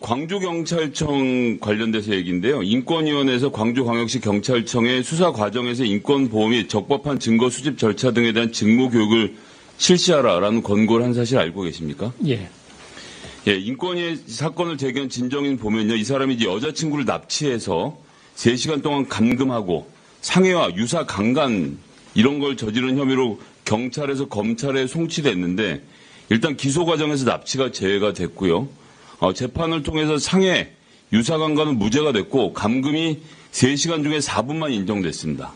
광주경찰청 관련돼서 얘기인데요. 인권위원회에서 광주광역시 경찰청의 수사 과정에서 인권보호 및 적법한 증거 수집 절차 등에 대한 직무교육을 실시하라라는 권고를 한 사실 알고 계십니까? 예. 예, 인권위의 사건을 제기한 진정인 보면요. 이 사람이 이제 여자친구를 납치해서 3시간 동안 감금하고 상해와 유사 강간 이런 걸 저지른 혐의로 경찰에서 검찰에 송치됐는데 일단 기소 과정에서 납치가 제외가 됐고요. 재판을 통해서 상해, 유사 강간은 무죄가 됐고 감금이 3시간 중에 4분만 인정됐습니다.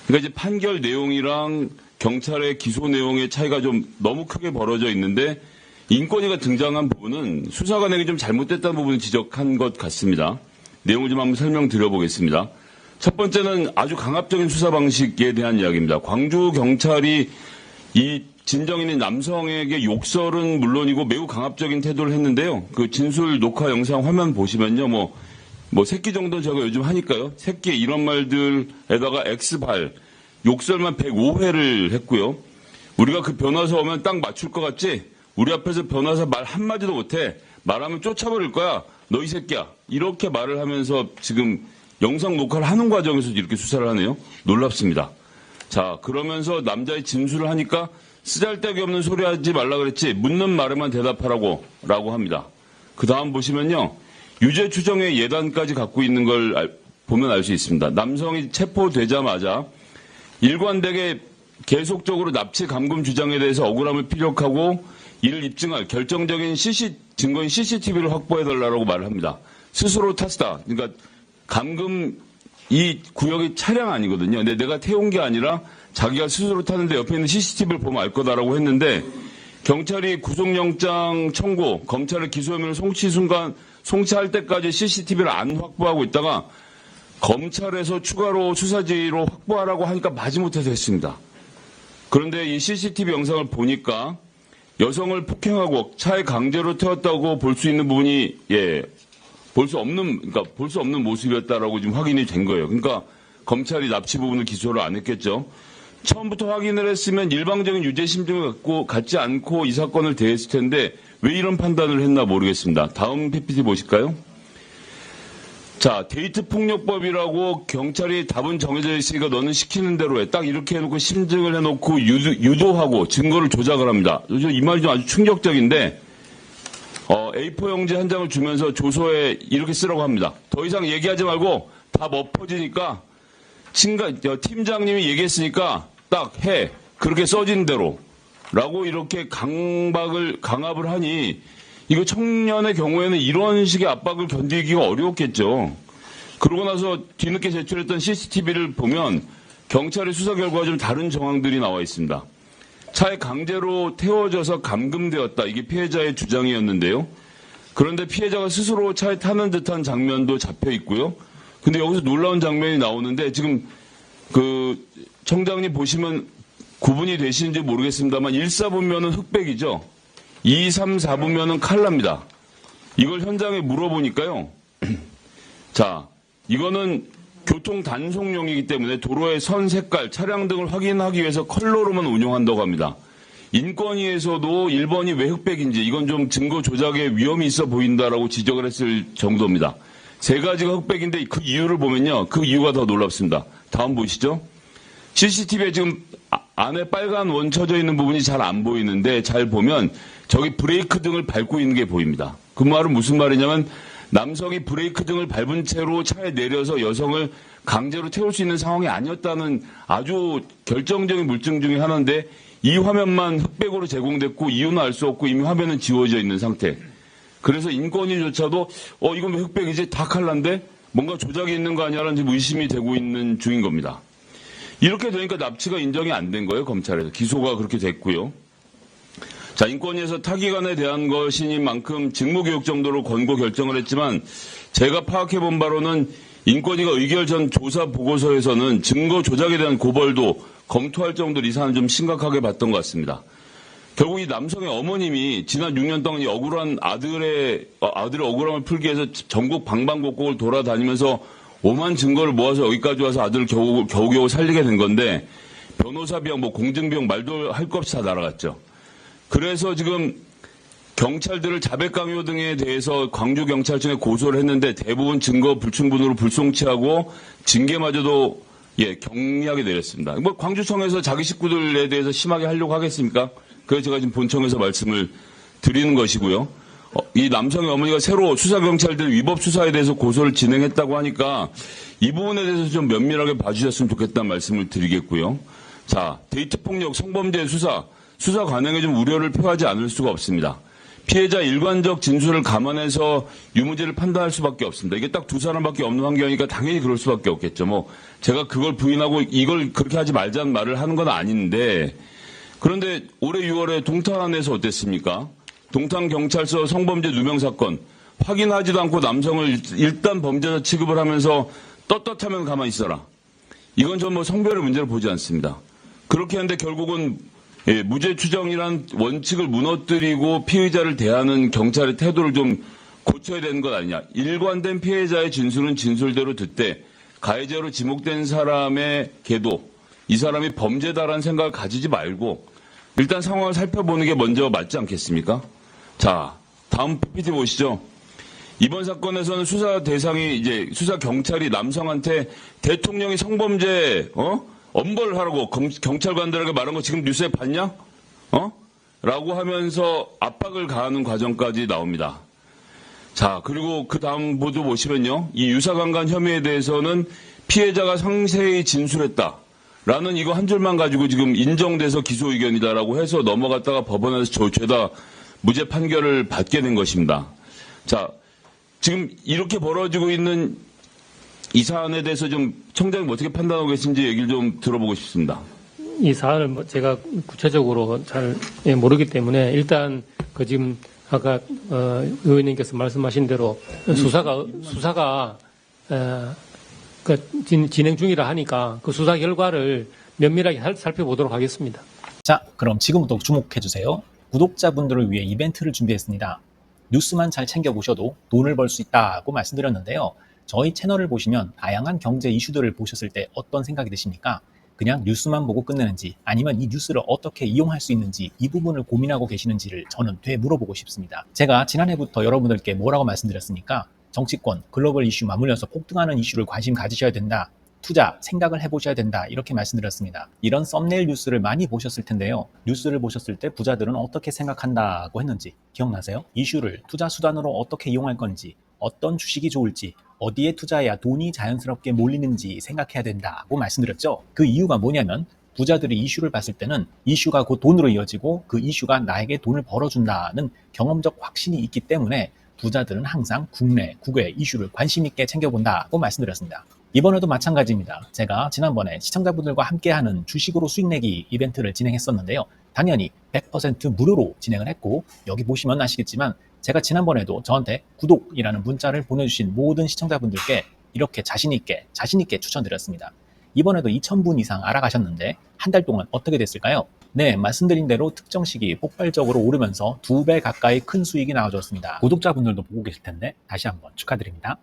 그러니까 이제 판결 내용이랑 경찰의 기소 내용의 차이가 좀 너무 크게 벌어져 있는데 인권위가 등장한 부분은 수사관에게 좀 잘못됐다는 부분을 지적한 것 같습니다. 내용을 좀 한번 설명드려보겠습니다. 첫 번째는 아주 강압적인 수사 방식에 대한 이야기입니다. 광주 경찰이 이 진정인인 남성에게 욕설은 물론이고 매우 강압적인 태도를 했는데요. 그 진술 녹화 영상 화면 보시면요. 뭐 새끼 정도 제가 요즘 하니까요. 새끼 이런 말들에다가 X발, 욕설만 105회를 했고요. 우리가 그 변호사 오면 딱 맞출 것 같지? 우리 앞에서 변호사 말 한마디도 못해. 말하면 쫓아버릴 거야. 너 이 새끼야. 이렇게 말을 하면서 지금 영상 녹화를 하는 과정에서 이렇게 수사를 하네요. 놀랍습니다. 자, 그러면서 남자의 진술을 하니까 쓰잘데기 없는 소리 하지 말라 그랬지. 묻는 말에만 대답하라고 라고 합니다. 그 다음 보시면요. 유죄 추정의 예단까지 갖고 있는 걸 보면 알 수 있습니다. 남성이 체포되자마자 일관되게 계속적으로 납치 감금 주장에 대해서 억울함을 피력하고 이를 입증할 결정적인 증거인 CCTV를 확보해달라고 말을 합니다. 스스로 탔다. 그러니까 감금 이 구역이 차량 아니거든요. 근데 내가 태운 게 아니라 자기가 스스로 탔는데 옆에 있는 CCTV를 보면 알 거다라고 했는데 경찰이 구속영장 청구, 검찰의 기소혐의를 송치할 때까지 CCTV를 안 확보하고 있다가 검찰에서 추가로 수사지로 확보하라고 하니까 마지못해서 했습니다. 그런데 이 CCTV 영상을 보니까 여성을 폭행하고 차에 강제로 태웠다고 볼 수 있는 부분이 볼 수 없는 모습이었다라고 지금 확인이 된 거예요. 그러니까 검찰이 납치 부분을 기소를 안 했겠죠. 처음부터 확인을 했으면 일방적인 유죄 심증을 갖지 않고 이 사건을 대했을 텐데 왜 이런 판단을 했나 모르겠습니다. 다음 PPT 보실까요? 자, 데이트 폭력법이라고 경찰이 답은 정해져 있으니까 너는 시키는 대로 해. 딱 이렇게 해놓고 심증을 해놓고 유도하고 증거를 조작을 합니다. 이 말이 좀 아주 충격적인데 A4 용지 한 장을 주면서 조서에 이렇게 쓰라고 합니다. 더 이상 얘기하지 말고 답 엎어지니까 팀장님이 얘기했으니까 딱 해. 그렇게 써진 대로. 라고 이렇게 강압을 하니 이거 청년의 경우에는 이런 식의 압박을 견디기가 어려웠겠죠. 그러고 나서 뒤늦게 제출했던 CCTV를 보면 경찰의 수사 결과와 좀 다른 정황들이 나와 있습니다. 차에 강제로 태워져서 감금되었다. 이게 피해자의 주장이었는데요. 그런데 피해자가 스스로 차에 타는 듯한 장면도 잡혀 있고요. 근데 여기서 놀라운 장면이 나오는데 지금 그 청장님 보시면 구분이 되시는지 모르겠습니다만 1, 4분면은 흑백이죠. 2, 3, 4분면은 칼라입니다. 이걸 현장에 물어보니까요. 자, 이거는 교통 단속용이기 때문에 도로의 선 색깔, 차량 등을 확인하기 위해서 컬러로만 운용한다고 합니다. 인권위에서도 1번이 왜 흑백인지 이건 좀 증거 조작의 위험이 있어 보인다라고 지적을 했을 정도입니다. 3가지가 흑백인데 그 이유를 보면요. 그 이유가 더 놀랍습니다. 다음 보시죠. CCTV에 지금 안에 빨간 원 쳐져 있는 부분이 잘 안 보이는데 잘 보면 저기 브레이크 등을 밟고 있는 게 보입니다. 그 말은 무슨 말이냐면 남성이 브레이크 등을 밟은 채로 차에 내려서 여성을 강제로 태울 수 있는 상황이 아니었다는 아주 결정적인 물증 중에 하나인데 이 화면만 흑백으로 제공됐고 이유는 알 수 없고 이미 화면은 지워져 있는 상태. 그래서 인권위조차도 이건 왜 흑백이지? 다 칼라인데 뭔가 조작이 있는 거 아니야라는 지금 의심이 되고 있는 중인 겁니다. 이렇게 되니까 납치가 인정이 안 된 거예요. 검찰에서. 기소가 그렇게 됐고요. 자, 인권위에서 타기관에 대한 것인 만큼 직무교육 정도로 권고 결정을 했지만 제가 파악해본 바로는 인권위가 의결 전 조사 보고서에서는 증거 조작에 대한 고벌도 검토할 정도로 이 사안을 좀 심각하게 봤던 것 같습니다. 결국 이 남성의 어머님이 지난 6년 동안 이 억울한 아들의 억울함을 풀기 위해서 전국 방방곡곡을 돌아다니면서 오만 증거를 모아서 여기까지 와서 아들을 겨우겨우 살리게 된 건데 변호사 비용, 공증 비용 말도 할 것 없이 다 날아갔죠. 그래서 지금 경찰들을 자백강요 등에 대해서 광주경찰청에 고소를 했는데 대부분 증거 불충분으로 불송치하고 징계마저도 경리하게 내렸습니다. 뭐 광주청에서 자기 식구들에 대해서 심하게 하려고 하겠습니까? 그래서 제가 지금 본청에서 말씀을 드리는 것이고요. 이 남성의 어머니가 새로 수사경찰들 위법 수사에 대해서 고소를 진행했다고 하니까 이 부분에 대해서 좀 면밀하게 봐주셨으면 좋겠다는 말씀을 드리겠고요. 자, 데이트폭력 성범죄 수사 관행에 좀 우려를 표하지 않을 수가 없습니다. 피해자 일관적 진술을 감안해서 유무죄를 판단할 수밖에 없습니다. 이게 딱 두 사람밖에 없는 환경이니까 당연히 그럴 수밖에 없겠죠. 뭐 제가 그걸 부인하고 이걸 그렇게 하지 말자는 말을 하는 건 아닌데, 그런데 올해 6월에 동탄에서 어땠습니까? 동탄경찰서 성범죄 누명 사건 확인하지도 않고 남성을 일단 범죄자 취급을 하면서 떳떳하면 가만히 있어라. 이건 전 뭐 성별의 문제를 보지 않습니다. 그렇게 하는데 결국은 무죄 추정이란 원칙을 무너뜨리고 피의자를 대하는 경찰의 태도를 좀 고쳐야 되는 것 아니냐. 일관된 피해자의 진술은 진술대로 듣되 가해자로 지목된 사람의 계도, 이 사람이 범죄다라는 생각을 가지지 말고 일단 상황을 살펴보는 게 먼저 맞지 않겠습니까? 자, 다음 PPT 보시죠. 이번 사건에서는 수사 대상이 이제 수사 경찰이 남성한테 대통령이 성범죄 엄벌을 하라고 경찰관들에게 말한 거 지금 뉴스에 봤냐? 라고 하면서 압박을 가하는 과정까지 나옵니다. 자, 그리고 그 다음 보도 보시면요. 이 유사강간 혐의에 대해서는 피해자가 상세히 진술했다. 라는 이거 한 줄만 가지고 지금 인정돼서 기소 의견이다라고 해서 넘어갔다가 법원에서 죄다 무죄 판결을 받게 된 것입니다. 자, 지금 이렇게 벌어지고 있는 이 사안에 대해서 좀 청장님 어떻게 판단하고 계신지 얘기를 좀 들어보고 싶습니다. 이 사안을 제가 구체적으로 잘 모르기 때문에 일단 그 지금 아까 의원님께서 말씀하신 대로 수사가 진행 중이라 하니까 그 수사 결과를 면밀하게 살펴보도록 하겠습니다. 자, 그럼 지금부터 주목해 주세요. 구독자분들을 위해 이벤트를 준비했습니다. 뉴스만 잘 챙겨보셔도 돈을 벌 수 있다고 말씀드렸는데요. 저희 채널을 보시면 다양한 경제 이슈들을 보셨을 때 어떤 생각이 드십니까? 그냥 뉴스만 보고 끝내는지 아니면 이 뉴스를 어떻게 이용할 수 있는지 이 부분을 고민하고 계시는지를 저는 되물어보고 싶습니다. 제가 지난해부터 여러분들께 뭐라고 말씀드렸습니까? 정치권, 글로벌 이슈 맞물려서 폭등하는 이슈를 관심 가지셔야 된다. 투자, 생각을 해보셔야 된다. 이렇게 말씀드렸습니다. 이런 썸네일 뉴스를 많이 보셨을 텐데요. 뉴스를 보셨을 때 부자들은 어떻게 생각한다고 했는지 기억나세요? 이슈를 투자 수단으로 어떻게 이용할 건지, 어떤 주식이 좋을지, 어디에 투자해야 돈이 자연스럽게 몰리는지 생각해야 된다고 말씀드렸죠. 그 이유가 뭐냐면 부자들이 이슈를 봤을 때는 이슈가 곧 돈으로 이어지고 그 이슈가 나에게 돈을 벌어준다는 경험적 확신이 있기 때문에 부자들은 항상 국내, 국외 이슈를 관심 있게 챙겨본다고 말씀드렸습니다. 이번에도 마찬가지입니다. 제가 지난번에 시청자분들과 함께하는 주식으로 수익 내기 이벤트를 진행했었는데요. 당연히 100% 무료로 진행을 했고 여기 보시면 아시겠지만 제가 지난번에도 저한테 구독이라는 문자를 보내주신 모든 시청자분들께 이렇게 자신있게 추천드렸습니다. 이번에도 2,000분 이상 알아가셨는데 한 달 동안 어떻게 됐을까요? 네, 말씀드린 대로 특정 시기 폭발적으로 오르면서 2배 가까이 큰 수익이 나와줬습니다. 구독자분들도 보고 계실 텐데 다시 한번 축하드립니다.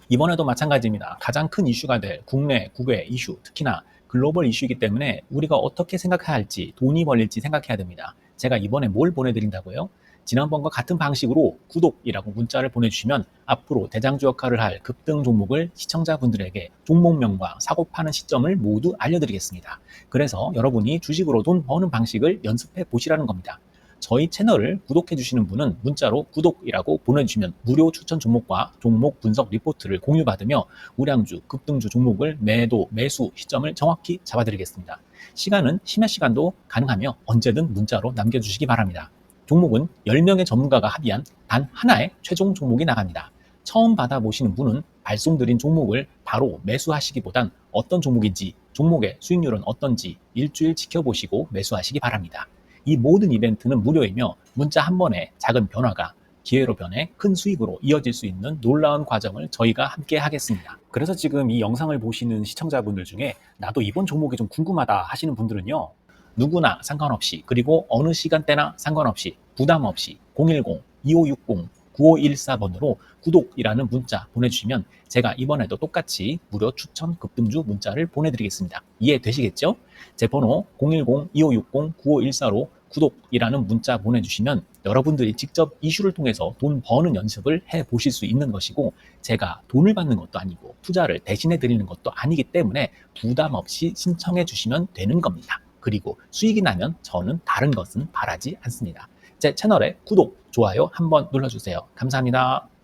이번에도 마찬가지입니다. 가장 큰 이슈가 될 국내, 국외 이슈, 특히나 글로벌 이슈이기 때문에 우리가 어떻게 생각해야 할지, 돈이 벌릴지 생각해야 됩니다. 제가 이번에 뭘 보내드린다고요? 지난번과 같은 방식으로 구독이라고 문자를 보내주시면 앞으로 대장주 역할을 할 급등 종목을 시청자분들에게 종목명과 사고 파는 시점을 모두 알려드리겠습니다. 그래서 여러분이 주식으로 돈 버는 방식을 연습해 보시라는 겁니다. 저희 채널을 구독해 주시는 분은 문자로 구독이라고 보내주시면 무료 추천 종목과 종목 분석 리포트를 공유받으며 우량주, 급등주 종목을 매도, 매수 시점을 정확히 잡아드리겠습니다. 시간은 심야 시간도 가능하며 언제든 문자로 남겨주시기 바랍니다. 종목은 10명의 전문가가 합의한 단 하나의 최종 종목이 나갑니다. 처음 받아보시는 분은 발송드린 종목을 바로 매수하시기보단 어떤 종목인지, 종목의 수익률은 어떤지 일주일 지켜보시고 매수하시기 바랍니다. 이 모든 이벤트는 무료이며 문자 한 번에 작은 변화가 기회로 변해 큰 수익으로 이어질 수 있는 놀라운 과정을 저희가 함께 하겠습니다. 그래서 지금 이 영상을 보시는 시청자분들 중에 나도 이번 종목이 좀 궁금하다 하시는 분들은요. 누구나 상관없이 그리고 어느 시간대나 상관없이 부담 없이 010-2560-9514번으로 구독이라는 문자 보내주시면 제가 이번에도 똑같이 무료 추천 급등주 문자를 보내드리겠습니다. 이해되시겠죠? 제 번호 010-2560-9514로 구독이라는 문자 보내주시면 여러분들이 직접 이슈를 통해서 돈 버는 연습을 해보실 수 있는 것이고, 제가 돈을 받는 것도 아니고 투자를 대신해 드리는 것도 아니기 때문에 부담 없이 신청해 주시면 되는 겁니다. 그리고 수익이 나면 저는 다른 것은 바라지 않습니다. 제 채널에 구독, 좋아요 한번 눌러주세요. 감사합니다.